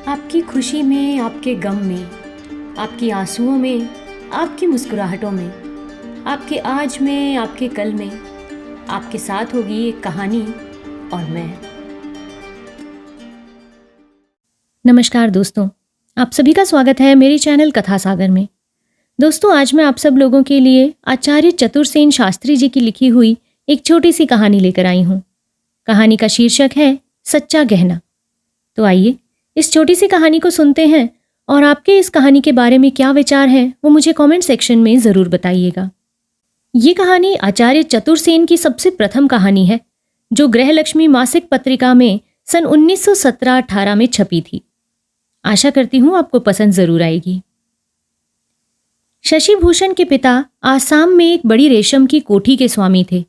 आपकी खुशी में, आपके गम में, आपकी आंसुओं में, आपकी मुस्कुराहटों में, आपके आज में, आपके कल में, आपके साथ होगी एक कहानी और मैं। नमस्कार दोस्तों, आप सभी का स्वागत है मेरे चैनल कथा सागर में। दोस्तों, आज मैं आप सब लोगों के लिए आचार्य चतुरसेन शास्त्री जी की लिखी हुई एक छोटी सी कहानी लेकर आई हूँ। कहानी का शीर्षक है सच्चा गहना। तो आइए इस छोटी सी कहानी को सुनते हैं और आपके इस कहानी के बारे में क्या विचार हैं वो मुझे कमेंट सेक्शन में ज़रूर बताइएगा। ये कहानी आचार्य चतुरसेन की सबसे प्रथम कहानी है जो गृहलक्ष्मी मासिक पत्रिका में सन 1917-18 में छपी थी। आशा करती हूँ आपको पसंद जरूर आएगी। शशि भूषण के पिता आसाम में एक बड़ी रेशम की कोठी के स्वामी थे।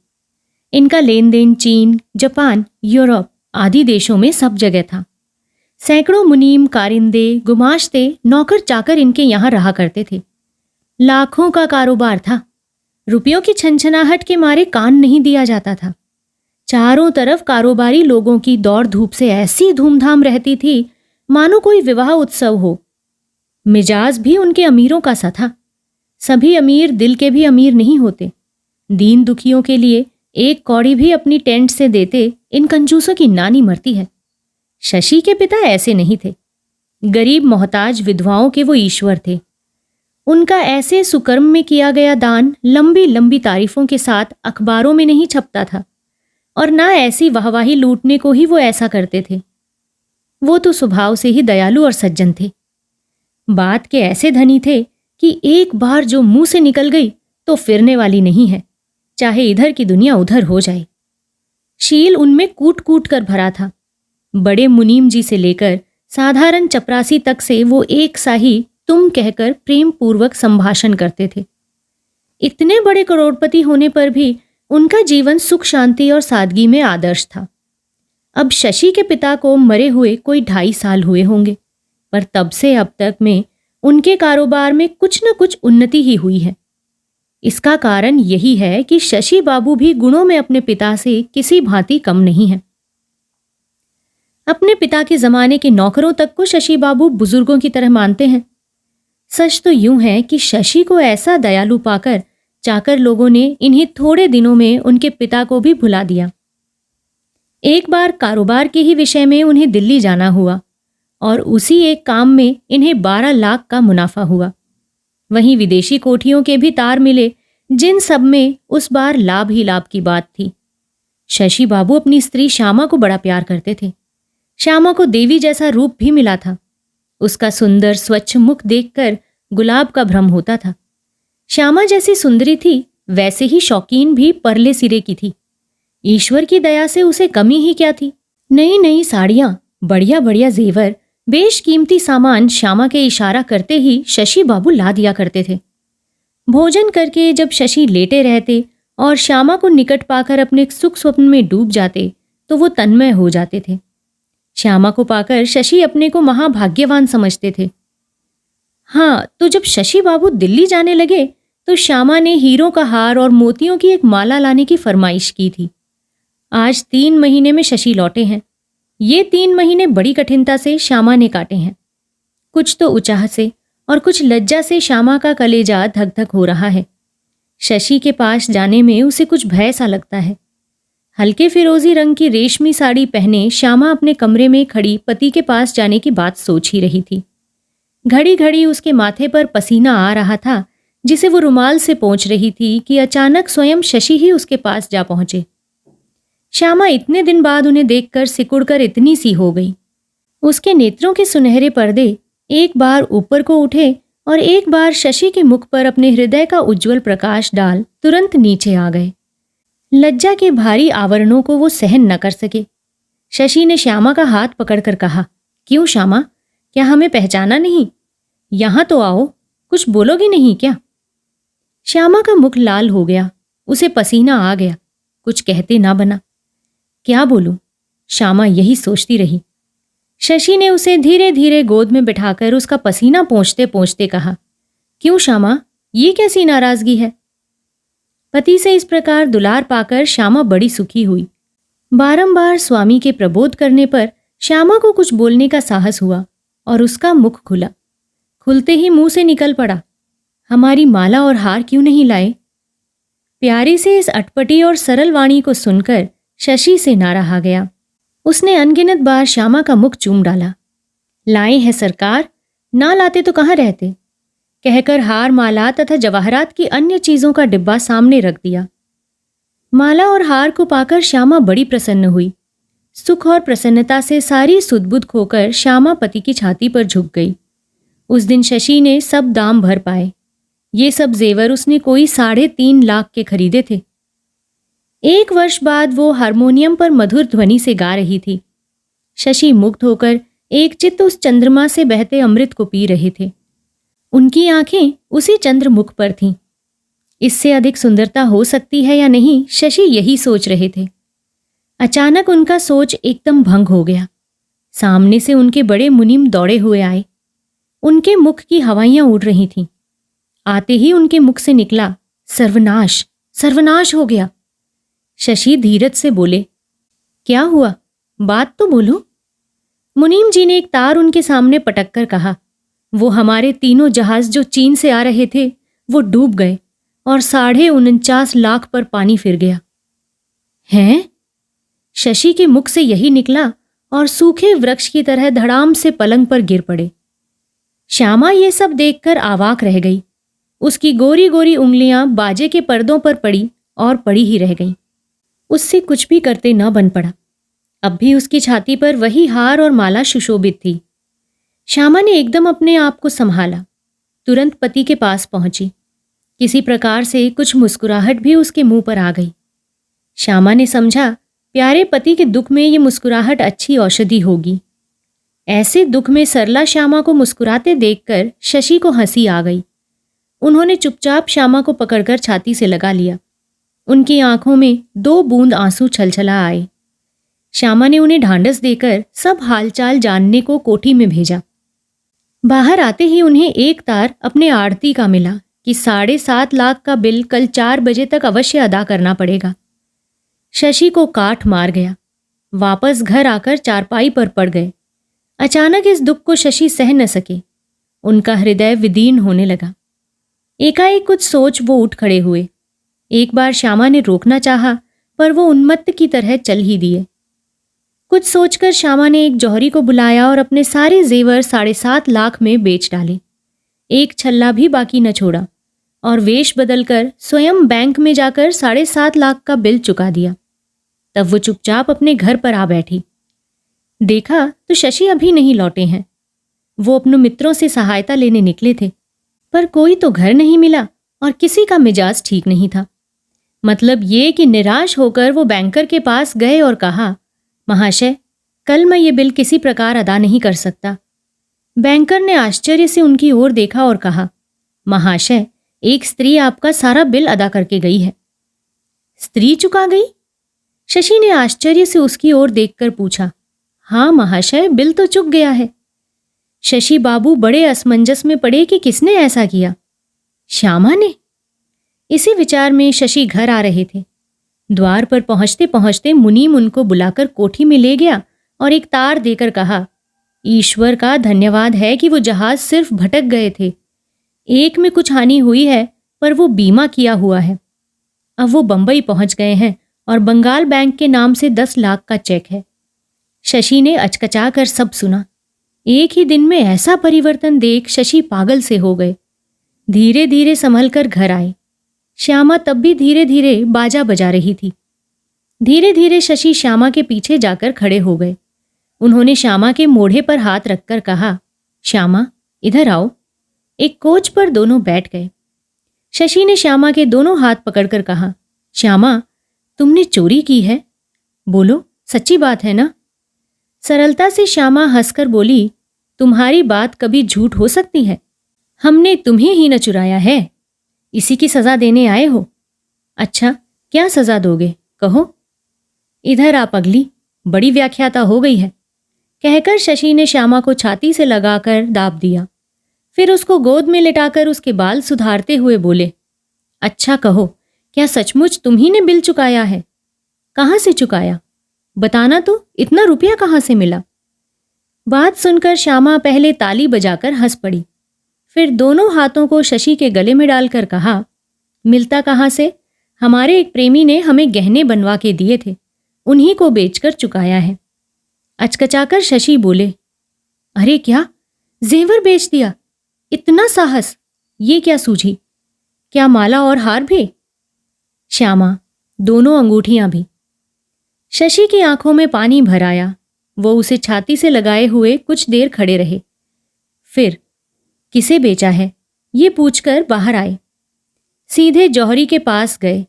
इनका लेन देन चीन, जापान, यूरोप आदि देशों में सब जगह था। सैकड़ों मुनीम, कारिंदे, गुमाश्ते, नौकर चाकर इनके यहाँ रहा करते थे। लाखों का कारोबार था। रुपयों की छनछनाहट के मारे कान नहीं दिया जाता था। चारों तरफ कारोबारी लोगों की दौड़ धूप से ऐसी धूमधाम रहती थी मानो कोई विवाह उत्सव हो। मिजाज भी उनके अमीरों का सा था। सभी अमीर दिल के भी अमीर नहीं होते। दीन दुखियों के लिए एक कौड़ी भी अपनी टेंट से देते इन कंजूसों की नानी मरती है। शशि के पिता ऐसे नहीं थे। गरीब मोहताज विधवाओं के वो ईश्वर थे। उनका ऐसे सुकर्म में किया गया दान लंबी लंबी तारीफों के साथ अखबारों में नहीं छपता था और ना ऐसी वाहवाही लूटने को ही वो ऐसा करते थे। वो तो स्वभाव से ही दयालु और सज्जन थे। बात के ऐसे धनी थे कि एक बार जो मुंह से निकल गई तो फिरने वाली नहीं है, चाहे इधर की दुनिया उधर हो जाए। शील उनमें कूट कूट कर भरा था। बड़े मुनीम जी से लेकर साधारण चपरासी तक से वो एक सा ही तुम कहकर प्रेम पूर्वक संभाषण करते थे। इतने बड़े करोड़पति होने पर भी उनका जीवन सुख शांति और सादगी में आदर्श था। अब शशि के पिता को मरे हुए कोई 2.5 साल हुए होंगे, पर तब से अब तक में उनके कारोबार में कुछ न कुछ उन्नति ही हुई है। इसका कारण यही है कि शशि बाबू भी गुणों में अपने पिता से किसी भांति कम नहीं है। अपने पिता के जमाने के नौकरों तक को शशि बाबू बुजुर्गों की तरह मानते हैं। सच तो यूं है कि शशि को ऐसा दयालु पाकर चाकर लोगों ने इन्हीं थोड़े दिनों में उनके पिता को भी भुला दिया। एक बार कारोबार के ही विषय में उन्हें दिल्ली जाना हुआ और उसी एक काम में इन्हें 12 लाख का मुनाफा हुआ। वहीं विदेशी कोठियों के भी तार मिले, जिन सब में उस बार लाभ ही लाभ की बात थी। शशि बाबू अपनी स्त्री श्यामा को बड़ा प्यार करते थे। श्यामा को देवी जैसा रूप भी मिला था। उसका सुंदर स्वच्छ मुख देखकर गुलाब का भ्रम होता था। श्यामा जैसी सुंदरी थी वैसे ही शौकीन भी परले सिरे की थी। ईश्वर की दया से उसे कमी ही क्या थी। नई नई साड़ियां, बढ़िया बढ़िया जेवर, बेशकीमती सामान श्यामा के इशारा करते ही शशि बाबू ला दिया करते थे। भोजन करके जब शशि लेटे रहते और श्यामा को निकट पाकर अपने सुख स्वप्न में डूब जाते तो वो तन्मय हो जाते थे। श्यामा को पाकर शशि अपने को महाभाग्यवान समझते थे। हाँ, तो जब शशि बाबू दिल्ली जाने लगे तो श्यामा ने हीरों का हार और मोतियों की एक माला लाने की फरमाइश की थी। आज 3 महीने में शशि लौटे हैं। ये 3 महीने बड़ी कठिनता से श्यामा ने काटे हैं। कुछ तो उत्साह से और कुछ लज्जा से श्यामा का कलेजा धक धक हो रहा है। शशि के पास जाने में उसे कुछ भय सा लगता है। हल्के फिरोजी रंग की रेशमी साड़ी पहने श्यामा अपने कमरे में खड़ी पति के पास जाने की बात सोच ही रही थी। घड़ी घड़ी उसके माथे पर पसीना आ रहा था जिसे वो रुमाल से पोंछ रही थी कि अचानक स्वयं शशि ही उसके पास जा पहुंचे। श्यामा इतने दिन बाद उन्हें देखकर सिकुड़कर इतनी सी हो गई। उसके नेत्रों के सुनहरे पर्दे एक बार ऊपर को उठे और एक बार शशि के मुख पर अपने हृदय का उज्जवल प्रकाश डाल तुरंत नीचे आ गए। लज्जा के भारी आवरणों को वो सहन न कर सके। शशि ने श्यामा का हाथ पकड़कर कहा, क्यों श्यामा, क्या हमें पहचाना नहीं? यहां तो आओ, कुछ बोलोगी नहीं क्या? श्यामा का मुख लाल हो गया, उसे पसीना आ गया, कुछ कहते ना बना। क्या बोलूं? श्यामा यही सोचती रही। शशि ने उसे धीरे धीरे गोद में बिठाकर उसका पसीना पोंछते पोंछते कहा, क्यों श्यामा, ये कैसी नाराजगी है? पति से इस प्रकार दुलार पाकर श्यामा बड़ी सुखी हुई। बारंबार स्वामी के प्रबोध करने पर श्यामा को कुछ बोलने का साहस हुआ, और उसका मुख खुला। खुलते ही मुंह से निकल पड़ा, हमारी माला और हार क्यों नहीं लाए? प्यारी से इस अटपटी और सरल वाणी को सुनकर शशि से ना रहा गया। उसने अनगिनत बार श्यामा का मुख चूम डाला। लाए हैं सरकार, ना लाते तो कहाँ रहते, कहकर हार, माला तथा जवाहरात की अन्य चीजों का डिब्बा सामने रख दिया। माला और हार को पाकर श्यामा बड़ी प्रसन्न हुई। सुख और प्रसन्नता से सारी सुध-बुध खोकर श्यामा पति की छाती पर झुक गई। उस दिन शशि ने सब दाम भर पाए। ये सब जेवर उसने कोई 3.5 लाख के खरीदे थे। 1 वर्ष बाद वो हारमोनियम पर मधुर ध्वनि से गा रही थी। शशि मुग्ध होकर एक चित्त उस चंद्रमा से बहते अमृत को पी रहे थे। उनकी आंखें उसी चंद्रमुख पर थीं। इससे अधिक सुंदरता हो सकती है या नहीं, शशि यही सोच रहे थे। अचानक उनका सोच एकदम भंग हो गया। सामने से उनके बड़े मुनीम दौड़े हुए आए। उनके मुख की हवाइयां उड़ रही थीं। आते ही उनके मुख से निकला, सर्वनाश, सर्वनाश हो गया। शशि धीरज से बोले, क्या हुआ, बात तो बोलो। मुनीम जी ने एक तार उनके सामने पटक कर कहा, वो हमारे 3 जहाज जो चीन से आ रहे थे वो डूब गए और 49.5 लाख पर पानी फिर गया। हैं? शशि के मुख से यही निकला और सूखे वृक्ष की तरह धड़ाम से पलंग पर गिर पड़े। श्यामा ये सब देखकर आवाक रह गई। उसकी गोरी गोरी उंगलियां बाजे के पर्दों पर पड़ी और पड़ी ही रह गईं। उससे कुछ भी करते न बन पड़ा। अब भी उसकी छाती पर वही हार और माला सुशोभित थी। श्यामा ने एकदम अपने आप को संभाला, तुरंत पति के पास पहुंची। किसी प्रकार से कुछ मुस्कुराहट भी उसके मुंह पर आ गई। श्यामा ने समझा, प्यारे पति के दुख में ये मुस्कुराहट अच्छी औषधि होगी। ऐसे दुख में सरला श्यामा को मुस्कुराते देखकर शशि को हंसी आ गई। उन्होंने चुपचाप श्यामा को पकड़कर छाती से लगा लिया। उनकी आंखों में 2 बूंद आंसू छलछला आए। श्यामा ने उन्हें ढांढस देकर सब हालचाल जानने को कोठी में भेजा। बाहर आते ही उन्हें एक तार अपने आड़ती का मिला कि 7.5 लाख का बिल कल 4 बजे तक अवश्य अदा करना पड़ेगा। शशि को काठ मार गया। वापस घर आकर चारपाई पर पड़ गए। अचानक इस दुख को शशि सह न सके। उनका हृदय विदीर्ण होने लगा। एकाएक कुछ सोच वो उठ खड़े हुए। एक बार श्यामा ने रोकना चाहा, पर वो उन्मत्त की तरह चल ही दिए। कुछ सोचकर श्यामा ने एक जौहरी को बुलाया और अपने सारे जेवर 7.5 लाख में बेच डाले। एक छल्ला भी बाकी न छोड़ा और वेश बदलकर स्वयं बैंक में जाकर 7.5 लाख का बिल चुका दिया। तब वो चुपचाप अपने घर पर आ बैठी। देखा तो शशि अभी नहीं लौटे हैं। वो अपने मित्रों से सहायता लेने निकले थे, पर कोई तो घर नहीं मिला और किसी का मिजाज ठीक नहीं था। मतलब ये कि निराश होकर वो बैंकर के पास गए और कहा, महाशय, कल मैं ये बिल किसी प्रकार अदा नहीं कर सकता। बैंकर ने आश्चर्य से उनकी ओर देखा और कहा, महाशय, एक स्त्री आपका सारा बिल अदा करके गई है। स्त्री चुका गई? शशि ने आश्चर्य से उसकी ओर देखकर पूछा। हाँ महाशय, बिल तो चुक गया है। शशि बाबू बड़े असमंजस में पड़े कि किसने ऐसा किया। श्यामा ने। इसी विचार में शशि घर आ रहे थे। द्वार पर पहुंचते पहुंचते मुनीम उनको बुलाकर कोठी में ले गया और एक तार देकर कहा, ईश्वर का धन्यवाद है कि वो जहाज सिर्फ भटक गए थे। एक में कुछ हानि हुई है, पर वो बीमा किया हुआ है। अब वो बंबई पहुंच गए हैं और बंगाल बैंक के नाम से 10 लाख का चेक है। शशि ने अचकचा कर सब सुना। एक ही दिन में ऐसा परिवर्तन देख शशि पागल से हो गए। धीरे धीरे संभल कर घर आए। श्यामा तब भी धीरे धीरे बाजा बजा रही थी। धीरे धीरे शशि श्यामा के पीछे जाकर खड़े हो गए। उन्होंने श्यामा के मोढ़े पर हाथ रखकर कहा, श्यामा, इधर आओ। एक कोच पर दोनों बैठ गए। शशि ने श्यामा के दोनों हाथ पकड़कर कहा, श्यामा, तुमने चोरी की है? बोलो, सच्ची बात है ना? सरलता से श्यामा हंसकर बोली, तुम्हारी बात कभी झूठ हो सकती है? हमने तुम्हें ही न चुराया है। इसी की सजा देने आए हो? अच्छा, क्या सजा दोगे, कहो। इधर आप अगली, बड़ी व्याख्याता हो गई है, कहकर शशि ने श्यामा को छाती से लगाकर दाब दिया। फिर उसको गोद में लिटाकर उसके बाल सुधारते हुए बोले, अच्छा कहो, क्या सचमुच तुम ही ने बिल चुकाया है? कहाँ से चुकाया? बताना तो, इतना रुपया कहाँ से मिला? बात सुनकर श्यामा पहले ताली बजाकर हंस पड़ी, फिर दोनों हाथों को शशि के गले में डालकर कहा, मिलता कहाँ से? हमारे एक प्रेमी ने हमें गहने बनवा के दिए थे, उन्हीं को बेचकर चुकाया है। अचकचाकर शशि बोले, अरे क्या, जेवर बेच दिया? इतना साहस! ये क्या सूझी? क्या माला और हार भी? श्यामा, दोनों अंगूठियां भी। शशि की आंखों में पानी भर आया। वो उसे छाती से लगाए हुए कुछ देर खड़े रहे, फिर किसे बेचा है ये पूछकर बाहर आए। सीधे जौहरी के पास गए।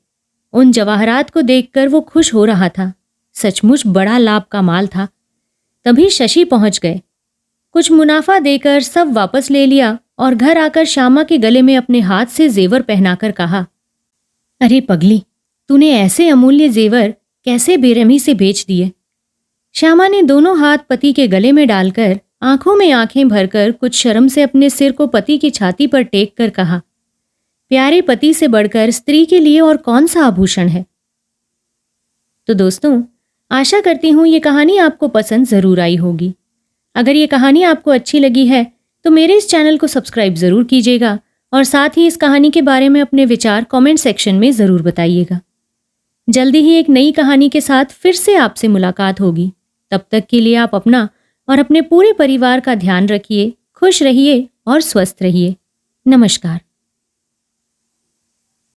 उन जवाहरात को देखकर वो खुश हो रहा था। सचमुच बड़ा लाभ का माल था। तभी शशि पहुंच गए। कुछ मुनाफा देकर सब वापस ले लिया और घर आकर श्यामा के गले में अपने हाथ से जेवर पहनाकर कहा, अरे पगली, तूने ऐसे अमूल्य जेवर कैसे बेरहमी से बेच दिए? श्यामा ने दोनों हाथ पति के गले में डालकर आंखों में आंखें भरकर कुछ शर्म से अपने सिर को पति की छाती पर टेक कर कहा, प्यारे पति से बढ़कर स्त्री के लिए और कौन सा आभूषण है? तो दोस्तों, आशा करती हूँ ये कहानी आपको पसंद ज़रूर आई होगी। अगर ये कहानी आपको अच्छी लगी है तो मेरे इस चैनल को सब्सक्राइब ज़रूर कीजिएगा और साथ ही इस कहानी के बारे में अपने विचार कमेंट सेक्शन में ज़रूर बताइएगा। जल्दी ही एक नई कहानी के साथ फिर से आपसे मुलाकात होगी। तब तक के लिए आप अपना और अपने पूरे परिवार का ध्यान रखिए, खुश रहिए और स्वस्थ रहिए। नमस्कार।